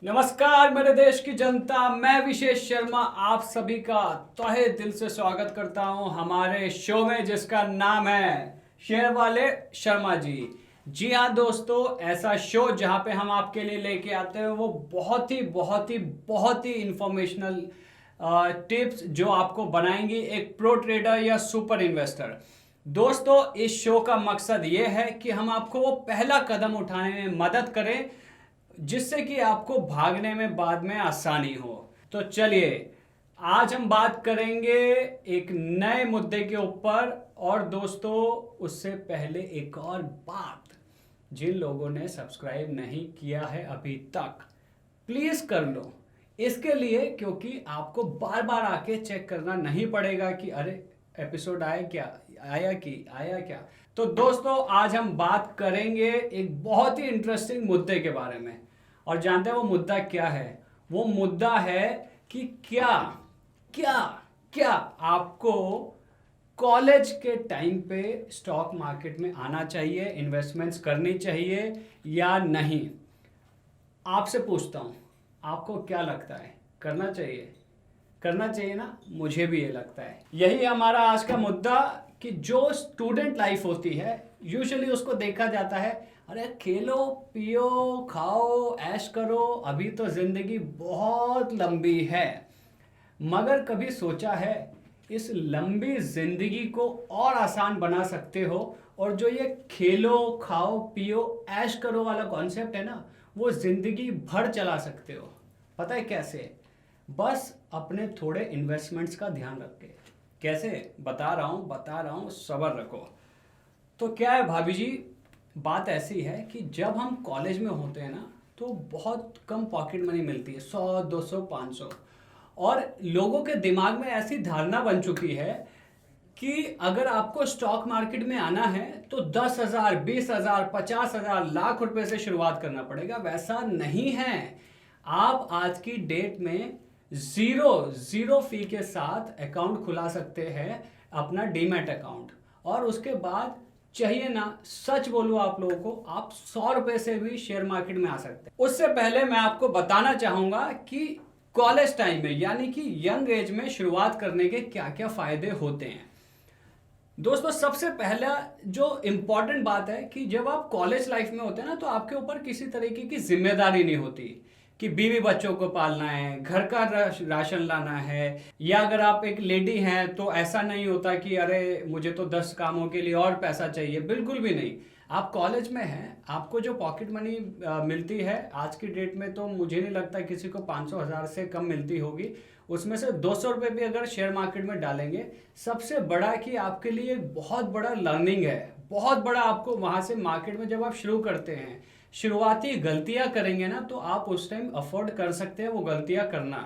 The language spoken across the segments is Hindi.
नमस्कार मेरे देश की जनता, मैं विशेष शर्मा आप सभी का तहे दिल से स्वागत करता हूं हमारे शो में जिसका नाम है शेयर वाले शर्मा जी। जी हाँ दोस्तों, ऐसा शो जहां पे हम आपके लिए लेके आते हैं वो बहुत ही इंफॉर्मेशनल टिप्स जो आपको बनाएंगी एक प्रो ट्रेडर या सुपर इन्वेस्टर। दोस्तों, इस शो का मकसद ये है कि हम आपको वो पहला कदम उठाने में मदद करें जिससे कि आपको भागने में बाद में आसानी हो। तो चलिए, आज हम बात करेंगे एक नए मुद्दे के ऊपर। और दोस्तों, उससे पहले एक और बात, जिन लोगों ने सब्सक्राइब नहीं किया है अभी तक, प्लीज कर लो इसके लिए, क्योंकि आपको बार बार आके चेक करना नहीं पड़ेगा कि अरे एपिसोड आया क्या। तो दोस्तों, आज हम बात करेंगे एक बहुत ही इंटरेस्टिंग मुद्दे के बारे में। और जानते हैं वो मुद्दा क्या है? वो मुद्दा है कि क्या क्या क्या आपको कॉलेज के टाइम पे स्टॉक मार्केट में आना चाहिए, इन्वेस्टमेंट्स करनी चाहिए या नहीं। आपसे पूछता हूं, आपको क्या लगता है, करना चाहिए? करना चाहिए ना? मुझे भी ये लगता है। यही हमारा आज का मुद्दा कि जो स्टूडेंट लाइफ होती है यूजुअली उसको देखा जाता है, अरे खेलो पियो खाओ ऐश करो, अभी तो जिंदगी बहुत लंबी है। मगर कभी सोचा है इस लंबी जिंदगी को और आसान बना सकते हो? और जो ये खेलो खाओ पियो ऐश करो वाला कॉन्सेप्ट है ना, वो जिंदगी भर चला सकते हो। पता है कैसे? बस अपने थोड़े इन्वेस्टमेंट्स का ध्यान रख के। कैसे? बता रहा हूँ, सब्र रखो। तो क्या है भाभी जी, बात ऐसी है कि जब हम कॉलेज में होते हैं ना, तो बहुत कम पॉकेट मनी मिलती है, 100 200 500। और लोगों के दिमाग में ऐसी धारणा बन चुकी है कि अगर आपको स्टॉक मार्केट में आना है तो 10,000 20,000 50,000 लाख रुपए से शुरुआत करना पड़ेगा। वैसा नहीं है। आप आज की डेट में जीरो फी के साथ अकाउंट खुला सकते हैं, अपना डीमैट अकाउंट। और उसके बाद चाहिए ना, सच बोलूं आप लोगों को, आप 100 रुपए से भी शेयर मार्केट में आ सकते हैं। उससे पहले मैं आपको बताना चाहूंगा कि कॉलेज टाइम में यानी कि यंग एज में शुरुआत करने के क्या क्या फायदे होते हैं। दोस्तों, सबसे पहला जो इंपॉर्टेंट बात है कि जब आप कॉलेज लाइफ में होते हैं ना, तो आपके ऊपर किसी तरीके की जिम्मेदारी नहीं होती कि बीवी बच्चों को पालना है, घर का राशन लाना है। या अगर आप एक लेडी हैं तो ऐसा नहीं होता कि अरे मुझे तो 10 कामों के लिए और पैसा चाहिए। बिल्कुल भी नहीं। आप कॉलेज में हैं, आपको जो पॉकेट मनी मिलती है आज की डेट में, तो मुझे नहीं लगता किसी को 500 1000 से कम मिलती होगी। उसमें से 200 रुपये भी अगर शेयर मार्केट में डालेंगे, सबसे बड़ा कि आपके लिए एक बहुत बड़ा लर्निंग है, बहुत बड़ा। आपको वहां से मार्केट में जब आप शुरू करते हैं, शुरुआती गलतियां करेंगे ना, तो आप उस टाइम अफोर्ड कर सकते हैं वो गलतियां करना,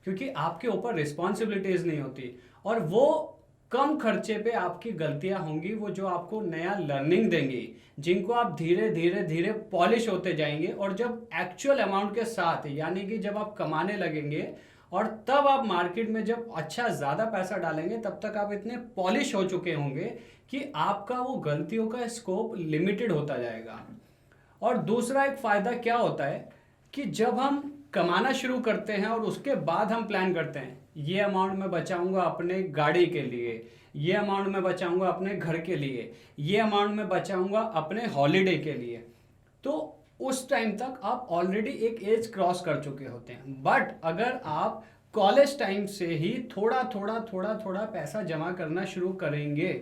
क्योंकि आपके ऊपर रिस्पॉन्सिबिलिटीज नहीं होती। और वो कम खर्चे पे आपकी गलतियां होंगी, वो जो आपको नया लर्निंग देंगी, जिनको आप धीरे धीरे धीरे पॉलिश होते जाएंगे। और जब एक्चुअल अमाउंट के साथ, यानी कि जब आप कमाने लगेंगे और तब आप मार्केट में जब अच्छा ज़्यादा पैसा डालेंगे, तब तक आप इतने पॉलिश हो चुके होंगे कि आपका वो गलतियों का स्कोप लिमिटेड होता जाएगा। और दूसरा एक फ़ायदा क्या होता है कि जब हम कमाना शुरू करते हैं और उसके बाद हम प्लान करते हैं, ये अमाउंट मैं बचाऊंगा अपने गाड़ी के लिए, ये अमाउंट मैं बचाऊंगा अपने घर के लिए, ये अमाउंट मैं बचाऊंगा अपने हॉलीडे के लिए, तो उस टाइम तक आप ऑलरेडी एक एज क्रॉस कर चुके होते हैं। बट अगर आप कॉलेज टाइम से ही थोड़ा थोड़ा पैसा जमा करना शुरू करेंगे,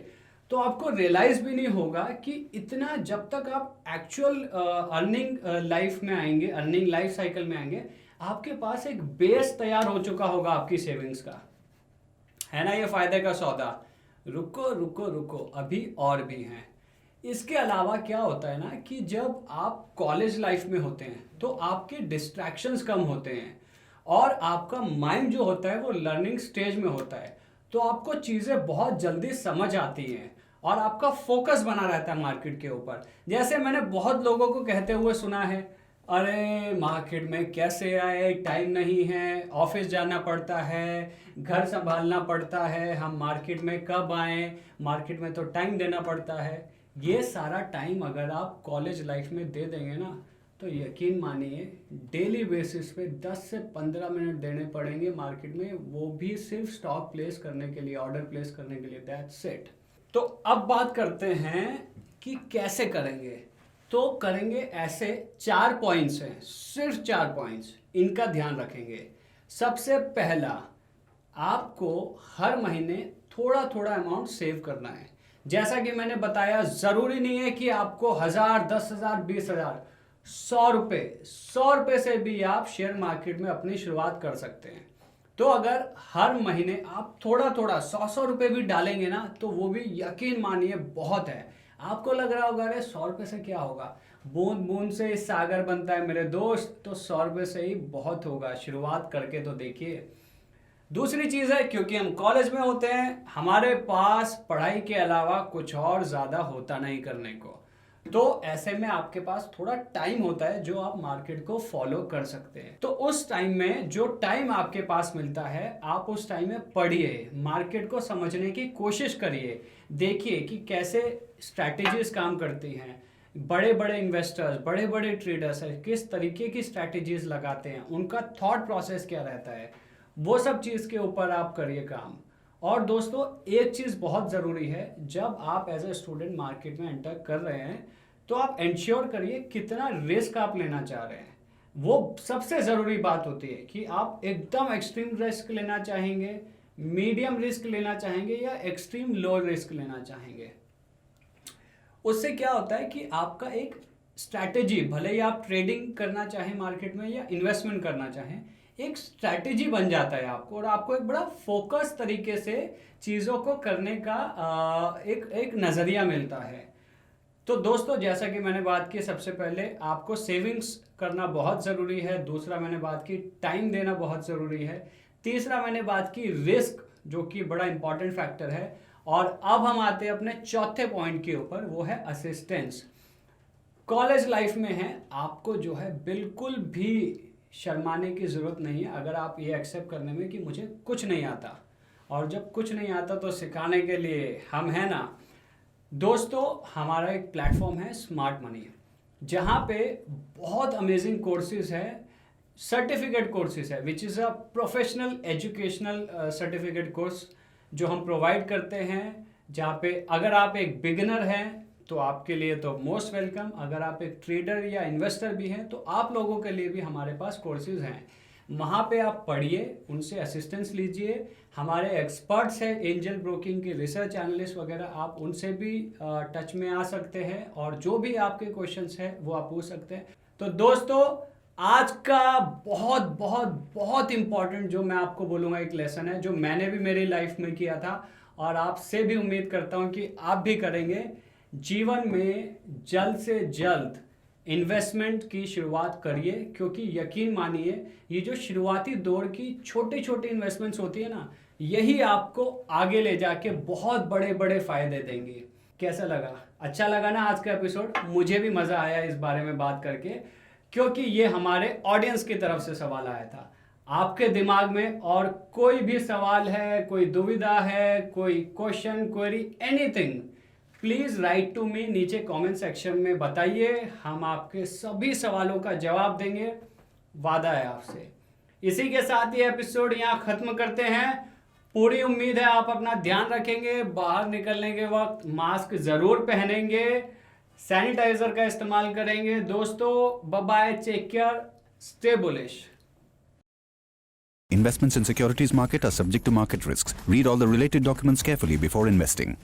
तो आपको रियलाइज भी नहीं होगा कि इतना, जब तक आप एक्चुअल अर्निंग लाइफ में आएंगे, अर्निंग लाइफ साइकिल में आएंगे, आपके पास एक बेस तैयार हो चुका होगा आपकी सेविंग्स का। है ना ये फायदे का सौदा? रुको, अभी और भी हैं। इसके अलावा क्या होता है ना कि जब आप कॉलेज लाइफ में होते हैं तो आपके डिस्ट्रैक्शंस कम होते हैं और आपका माइंड जो होता है वो लर्निंग स्टेज में होता है, तो आपको चीज़ें बहुत जल्दी समझ आती हैं और आपका फोकस बना रहता है मार्केट के ऊपर। जैसे मैंने बहुत लोगों को कहते हुए सुना है, अरे मार्केट में कैसे आए, टाइम नहीं है, ऑफिस जाना पड़ता है, घर संभालना पड़ता है, हम मार्केट में कब आएँ, मार्केट में तो टाइम देना पड़ता है। ये सारा टाइम अगर आप कॉलेज लाइफ में दे देंगे ना, तो यकीन मानिए डेली बेसिस पे 10 से 15 मिनट देने पड़ेंगे मार्केट में, वो भी सिर्फ स्टॉक प्लेस करने के लिए, ऑर्डर प्लेस करने के लिए। That's it. तो अब बात करते हैं कि कैसे करेंगे। तो करेंगे ऐसे 4 पॉइंट्स हैं, सिर्फ 4 पॉइंट्स, इनका ध्यान रखेंगे। सबसे पहला, आपको हर महीने थोड़ा थोड़ा अमाउंट सेव करना है। जैसा कि मैंने बताया, जरूरी नहीं है कि आपको 1000, 10,000, 20,000, 100 रुपये से भी आप शेयर मार्केट में अपनी शुरुआत कर सकते हैं। तो अगर हर महीने आप थोड़ा थोड़ा 100 रुपये भी डालेंगे ना, तो वो भी यकीन मानिए बहुत है। आपको लग रहा होगा अरे 100 रुपये से क्या होगा, बूंद बूंद से सागर बनता है मेरे दोस्त, तो 100 रुपये से ही बहुत होगा। शुरुआत करके तो देखिए। दूसरी चीज है, क्योंकि हम कॉलेज में होते हैं, हमारे पास पढ़ाई के अलावा कुछ और ज्यादा होता नहीं करने को, तो ऐसे में आपके पास थोड़ा टाइम होता है जो आप मार्केट को फॉलो कर सकते हैं। तो उस टाइम में जो टाइम आपके पास मिलता है, आप उस टाइम में पढ़िए, मार्केट को समझने की कोशिश करिए, देखिए कि कैसे स्ट्रैटेजीज काम करती हैं, बड़े बड़े इन्वेस्टर्स, बड़े बड़े ट्रेडर्स है किस तरीके की स्ट्रैटेजीज लगाते हैं, उनका थॉट प्रोसेस क्या रहता है, वो सब चीज़ के ऊपर आप करिए काम। और दोस्तों एक चीज़ बहुत ज़रूरी है, जब आप एज ए स्टूडेंट मार्केट में एंटर कर रहे हैं तो आप इंश्योर करिए कितना रिस्क आप लेना चाह रहे हैं। वो सबसे ज़रूरी बात होती है कि आप एकदम एक्सट्रीम रिस्क लेना चाहेंगे, मीडियम रिस्क लेना चाहेंगे, या एक्सट्रीम लो रिस्क लेना चाहेंगे। उससे क्या होता है कि आपका एक स्ट्रैटेजी, भले ही आप ट्रेडिंग करना चाहें मार्केट में या इन्वेस्टमेंट करना चाहें, एक स्ट्रैटेजी बन जाता है आपको, और आपको एक बड़ा फोकस तरीके से चीज़ों को करने का एक नज़रिया मिलता है। तो दोस्तों जैसा कि मैंने बात की, सबसे पहले आपको सेविंग्स करना बहुत ज़रूरी है। दूसरा मैंने बात की टाइम देना बहुत ज़रूरी है। तीसरा मैंने बात की रिस्क, जो कि बड़ा इंपॉर्टेंट फैक्टर है। और अब हम आते हैं अपने चौथे पॉइंट के ऊपर, वो है असिस्टेंस। कॉलेज लाइफ में है, आपको जो है बिल्कुल भी शर्माने की ज़रूरत नहीं है अगर आप ये एक्सेप्ट करने में कि मुझे कुछ नहीं आता, और जब कुछ नहीं आता तो सिखाने के लिए हम हैं ना। दोस्तों हमारा एक प्लेटफॉर्म है स्मार्ट मनी, जहाँ पे बहुत अमेजिंग कोर्सेज है, सर्टिफिकेट कोर्सेज है, which is a professional educational certificate course जो हम प्रोवाइड करते हैं, जहाँ पे अगर आप एक बिगिनर हैं तो आपके लिए तो मोस्ट वेलकम, अगर आप एक ट्रेडर या इन्वेस्टर भी हैं तो आप लोगों के लिए भी हमारे पास कोर्सेज हैं। वहाँ पे आप पढ़िए, उनसे असिस्टेंस लीजिए। हमारे एक्सपर्ट्स हैं एंजल ब्रोकिंग के, रिसर्च एनालिस्ट वगैरह, आप उनसे भी टच में आ सकते हैं, और जो भी आपके क्वेश्चंस हैं वो आप पूछ सकते हैं। तो दोस्तों आज का बहुत बहुत बहुत इंपॉर्टेंट जो मैं आपको बोलूँगा एक लेसन है, जो मैंने भी मेरी लाइफ में किया था, और आपसे भी उम्मीद करता हूँ कि आप भी करेंगे। जीवन में जल्द से जल्द इन्वेस्टमेंट की शुरुआत करिए, क्योंकि यकीन मानिए ये जो शुरुआती दौर की छोटी छोटी इन्वेस्टमेंट्स होती है ना, यही आपको आगे ले जाके बहुत बड़े बड़े फायदे देंगे। कैसा लगा? अच्छा लगा ना आज का एपिसोड? मुझे भी मज़ा आया इस बारे में बात करके, क्योंकि ये हमारे ऑडियंस की तरफ से सवाल आया था। आपके दिमाग में और कोई भी सवाल है, कोई दुविधा है, कोई question, query, anything, please write to me, नीचे कमेंट सेक्शन में बताइए। हम आपके सभी सवालों का जवाब देंगे, वादा है आपसे। इसी के साथ ये एपिसोड यहाँ ख़त्म करते हैं। पूरी उम्मीद है आप अपना ध्यान रखेंगे, बाहर निकलने के वक्त मास्क ज़रूर पहनेंगे, सैनिटाइजर का इस्तेमाल करेंगे। दोस्तों bye bye, take care, stay bullish. Investments in securities market are subject to market risks. Read all the related documents carefully before investing.